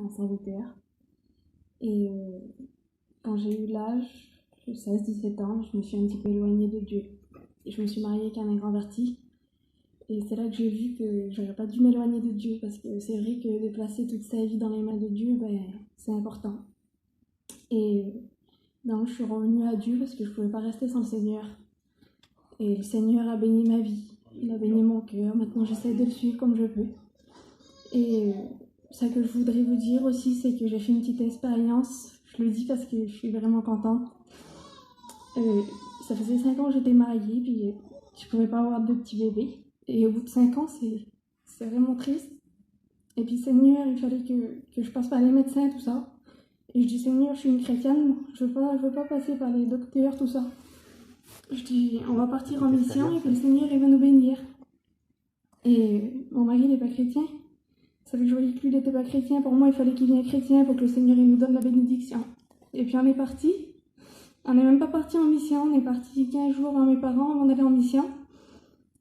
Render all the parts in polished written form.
un serviteur. Et quand j'ai eu l'âge de 16-17 ans, je me suis un petit peu éloignée de Dieu. Et je me suis mariée avec un inconverti. Et c'est là que j'ai vu que j'aurais pas dû m'éloigner de Dieu, parce que c'est vrai que de placer toute sa vie dans les mains de Dieu, c'est important. Et donc je suis revenue à Dieu parce que je pouvais pas rester sans le Seigneur. Et le Seigneur a béni ma vie, il a béni mon cœur. Maintenant j'essaie de le suivre comme je peux. Et ça que je voudrais vous dire aussi, c'est que j'ai fait une petite expérience. Je le dis parce que je suis vraiment contente. Ça faisait 5 ans que j'étais mariée, puis je pouvais pas avoir de petits bébés. Et au bout de 5 ans, c'est vraiment triste. Et puis Seigneur, il fallait que je passe par les médecins, tout ça. Et je dis Seigneur, je suis une chrétienne, je veux pas passer par les docteurs, tout ça. Je dis on va partir en mission et puis le Seigneur il va nous bénir. Et mon mari il n'est pas chrétien. Ça fait que je voyais que lui il n'était pas chrétien. Pour moi il fallait qu'il vienne chrétien pour que le Seigneur il nous donne la bénédiction. Et puis on est parti. On n'est même pas parti en mission, on est parti 15 jours avant mes parents avant d'aller en mission.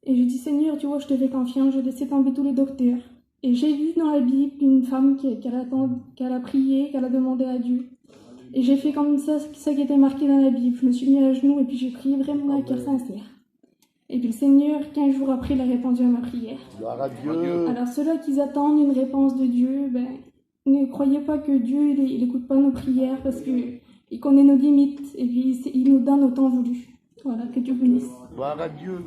Et je dis Seigneur, tu vois, je te fais confiance, je laisse tomber tous les docteurs. Et j'ai vu dans la Bible une femme qu'elle a prié, qu'elle a demandé à Dieu. Et j'ai fait comme ça qui était marqué dans la Bible. Je me suis mis à genoux et puis j'ai prié vraiment d'un cœur sincère. Et puis le Seigneur, 15 jours après, il a répondu à ma prière. Gloire à Dieu. Alors ceux-là qui attendent une réponse de Dieu, ne croyez pas que Dieu il écoute pas nos prières parce qu'il connaît nos limites et puis il nous donne autant voulu. Voilà, que Dieu bénisse. Gloire à Dieu.